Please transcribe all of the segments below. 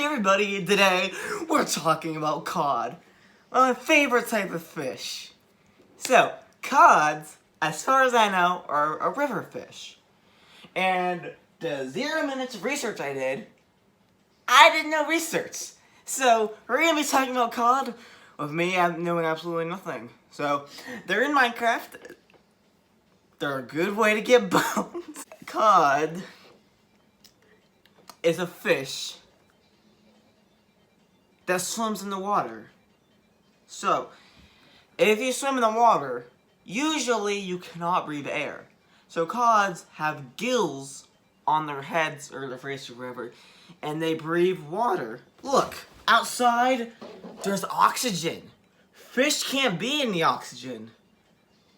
Hey everybody, today we're talking about cod, my favorite type of fish. So, cods, as far as I know, are a river fish. And the 0 minutes of research I did no research. So, we're going to be talking about cod with me knowing absolutely nothing. So, they're in Minecraft. They're a good way to get bones. Cod is a fish that swims in the water. So, if you swim in the water, usually you cannot breathe air. So cods have gills on their heads or their face or whatever, and they breathe water. Look, outside, there's oxygen. Fish can't be in the oxygen.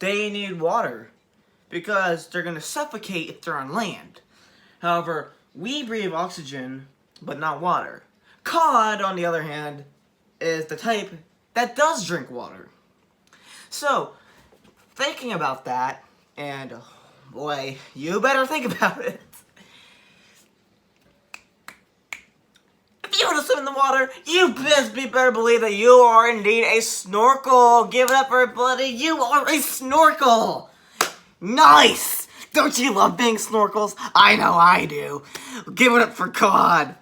They need water because they're gonna suffocate if they're on land. However, we breathe oxygen, but not water. Cod, on the other hand, is the type that does drink water. So, thinking about that, and oh boy, you better think about it. If you want to swim in the water, you best better believe that you are indeed a snorkel. Give it up for everybody. You are a snorkel. Nice. Don't you love being snorkels? I know I do. Give it up for cod.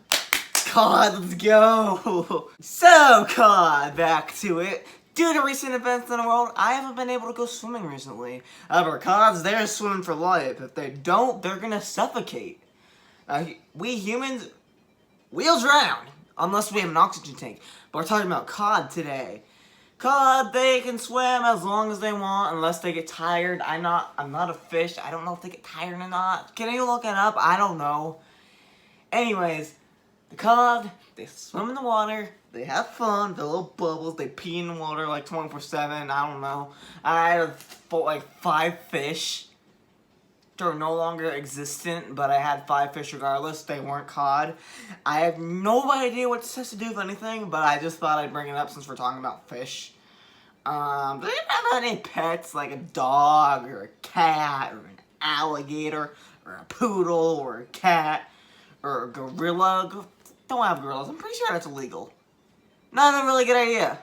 Cod, let's go! So, cod, back to it. Due to recent events in the world, I haven't been able to go swimming recently. However, cods, they're swimming for life. If they don't, they're gonna suffocate. We humans, we'll drown, unless we have an oxygen tank. But we're talking about cod today. Cod, they can swim as long as they want, unless they get tired. I'm not a fish. I don't know if they get tired or not. Can you look it up? I don't know. Anyways, the cod, they swim in the water, they have fun, the little bubbles, they pee in the water like 24/7, I don't know. I had like 5 fish. They're no longer existent, but I had 5 fish regardless, they weren't cod. I have no idea what this has to do with anything, but I just thought I'd bring it up since we're talking about fish. Do you have any pets, like a dog, or a cat, or an alligator, or a poodle, or a cat, or a gorilla? Don't have gorillas. I'm pretty sure that's illegal. Not a really good idea.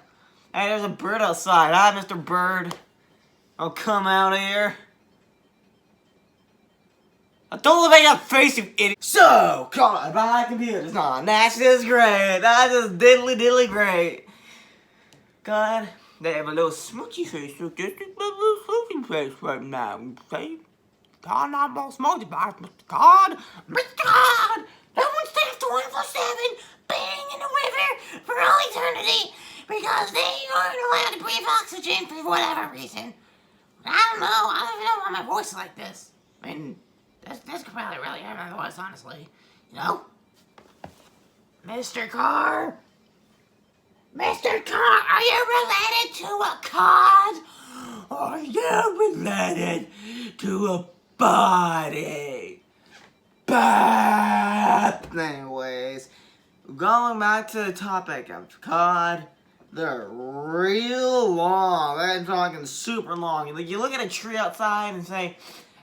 Hey, there's a bird outside. Hi, Mr. Bird. I'll come out of here. Don't look at your face, you idiot. So, caught by computers. Nah, that's just great. That's just diddly great. God, they have a little smoochy face. Look, just a little smoochy face right now. See? God, not more smoky, but Mr. God. Mr. God! No one stays 24/7 being in the river for all eternity because they aren't allowed to breathe oxygen for whatever reason. I don't know. I don't even know why my voice is like this. I mean, this could probably really hurt my voice, honestly. You know? Mr. Carr? Mr. Carr, are you related to a cod? Are you related to a body? But anyways, going back to the topic of cod, they're real long. I'm talking super long. Like, you look at a tree outside and say,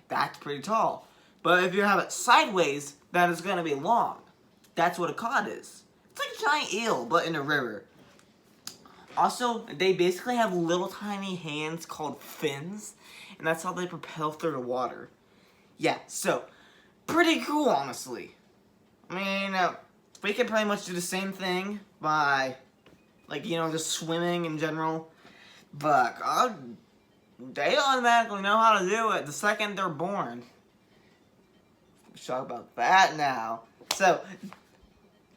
that's pretty tall. But if you have it sideways, then it's going to be long. That's what a cod is. It's like a giant eel, but in a river. Also, they basically have little tiny hands called fins, and that's how they propel through the water. Yeah, so pretty cool, honestly. I mean, we can pretty much do the same thing by, like, you know, just swimming in general. But they automatically know how to do it the second they're born. Let's talk about that now. So,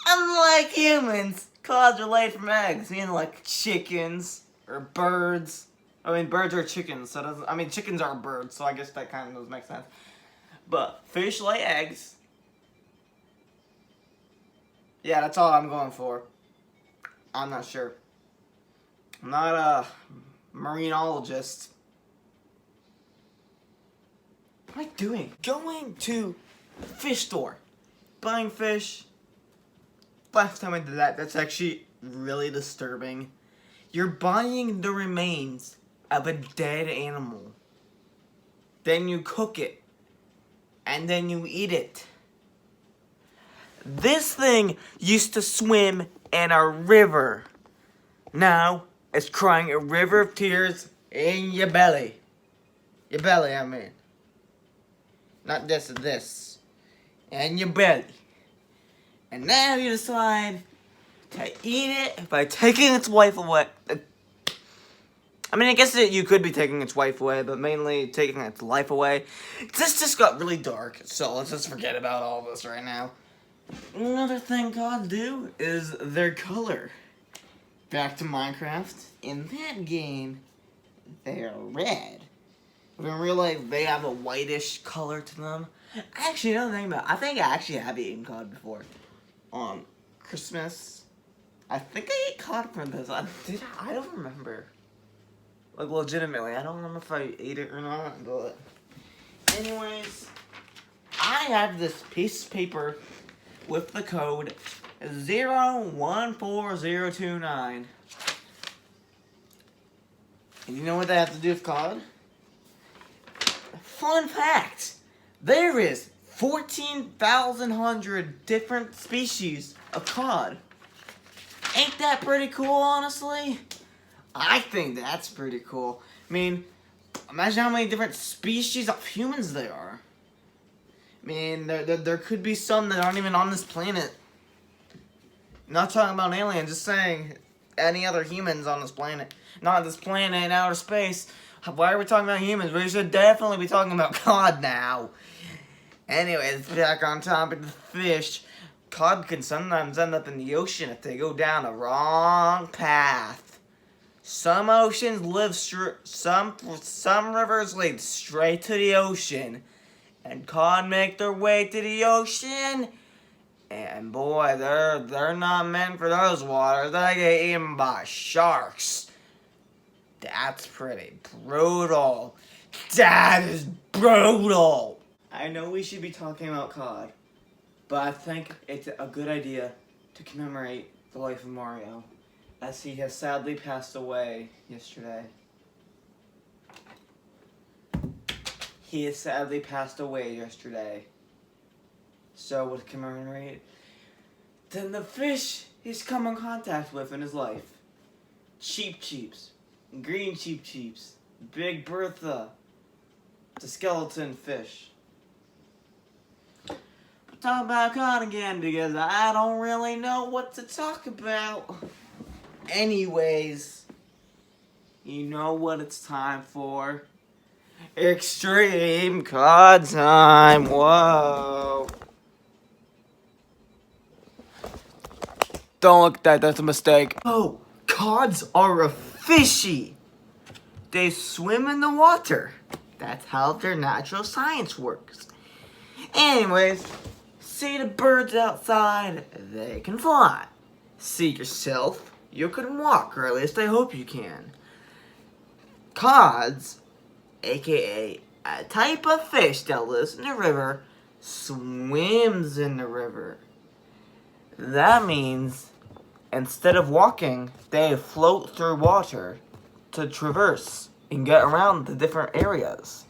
unlike humans, cods are laid from eggs. You know, like chickens or birds. I mean, birds are chickens, so it doesn't. I mean, chickens are birds, so I guess that kind of does make sense. But fish lay eggs. Yeah, that's all I'm going for. I'm not sure. I'm not a marinologist. What am I doing? Going to the fish store. Buying fish. Last time I did that, that's actually really disturbing. You're buying the remains of a dead animal. Then you cook it. And then you eat it. This thing used to swim in a river. Now, it's crying a river of tears in your belly. Your belly, I mean. Not this. In your belly. And now you decide to eat it by taking its wife away. I mean, I guess that you could be taking its wife away, but mainly taking its life away. This just got really dark, so let's just forget about all this right now. Another thing gods do is their color. Back to Minecraft. In that game, they're red. In real life, they have a whitish color to them. Actually, another thing about it, I think I actually have eaten cod before. On Christmas. I think I ate cod for this. I don't remember. Like, legitimately, I don't remember if I ate it or not, but... Anyways, I have this piece of paper with the code 014029. And you know what that has to do with cod? Fun fact! There is 14,100 different species of cod. Ain't that pretty cool, honestly? I think that's pretty cool. I mean, imagine how many different species of humans there are. I mean, there could be some that aren't even on this planet. Not talking about aliens, just saying any other humans on this planet. Not this planet in outer space. Why are we talking about humans? We should definitely be talking about cod now. Anyways, back on topic of the fish. Cod can sometimes end up in the ocean if they go down a wrong path. Some oceans live some rivers lead straight to the ocean, and cod make their way to the ocean. And boy, they're not meant for those waters. They get eaten by sharks. That's pretty brutal. That is brutal. I know we should be talking about cod, but I think it's a good idea to commemorate the life of Mario, as he has sadly passed away yesterday. He has sadly passed away yesterday. So, with commemorate, then the fish he's come in contact with in his life. Cheap Cheeps, Green Cheap Cheeps, Big Bertha, the skeleton fish. We'll talk about cod again because I don't really know what to talk about. Anyways, you know what it's time for? Extreme cod time. Whoa. Don't look at that, that's a mistake. Oh, cods are a fishy. They swim in the water. That's how their natural science works. Anyways, see the birds outside, they can fly. See yourself, you can walk, or at least I hope you can. Cods, aka a type of fish that lives in the river, swims in the river. That means instead of walking, they float through water to traverse and get around the different areas.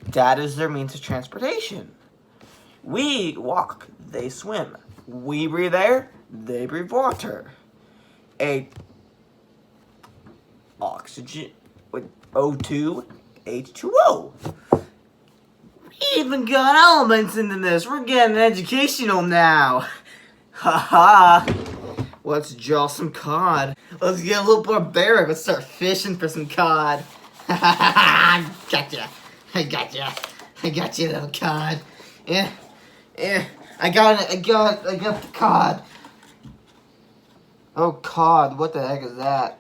That is their means of transportation. We walk, they swim. We breathe air, they breathe water. Oxygen with O2, H2O. We even got elements into this. We're getting educational now. Haha. Let's draw some cod. Let's get a little barbaric. Let's start fishing for some cod. Gotcha. I got you, little cod. Yeah. I got the cod. Oh, cod. What the heck is that?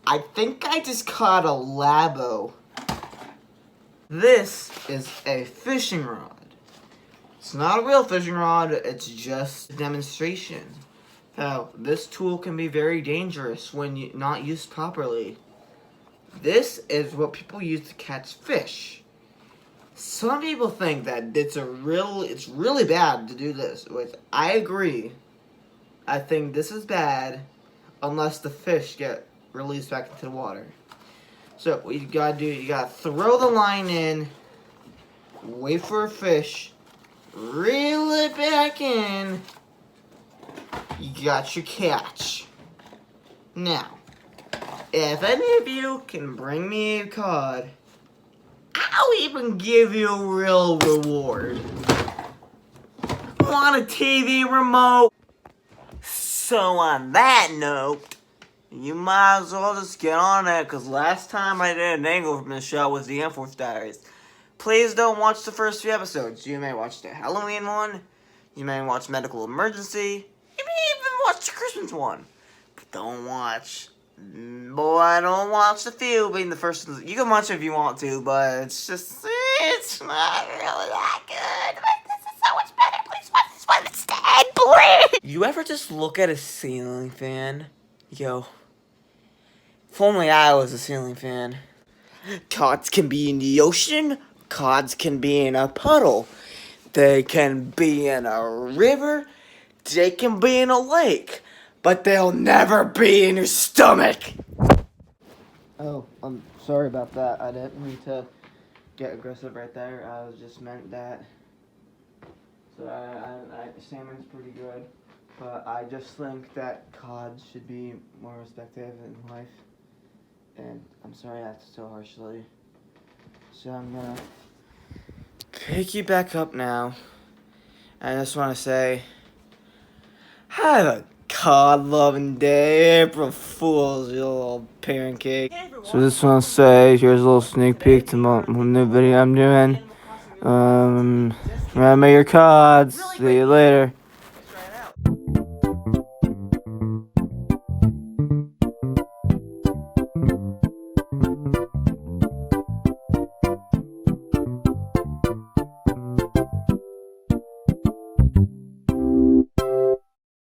I think I just caught a labo. This is a fishing rod. It's not a real fishing rod, it's just a demonstration. How this tool can be very dangerous when not used properly. This is what people use to catch fish. Some people think that it's really bad to do this, which I agree. I think this is bad unless the fish get released back into the water. So what you gotta do, you gotta throw the line in, wait for a fish, reel it back in. You got your catch. Now, if any of you can bring me a cod, I'll even give you a real reward. Want a TV remote? So on that note, you might as well just get on it, because last time I did an angle from the show was the Antforce Diaries. Please don't watch the first few episodes. You may watch the Halloween one, you may watch Medical Emergency, you may even watch the Christmas one. But don't watch the few being the first. You can watch it if you want to, but it's not really that good. But this is so much better. Please watch this one instead, please. You ever just look at a ceiling fan? Yo, if only I was a ceiling fan. Cods can be in the ocean. Cods can be in a puddle. They can be in a river. They can be in a lake. But they'll never be in your stomach. Oh, I'm sorry about that. I didn't mean to get aggressive right there. I just meant that. So salmon's pretty good, but I just think that cod should be more respected in life. And I'm sorry I acted so harshly. So I'm gonna pick you back up now. I just want to say, have a cod-loving day, April Fool's, you little pancake. So just want to say, here's a little sneak peek to my new video I'm doing. Remember your cods. See you later.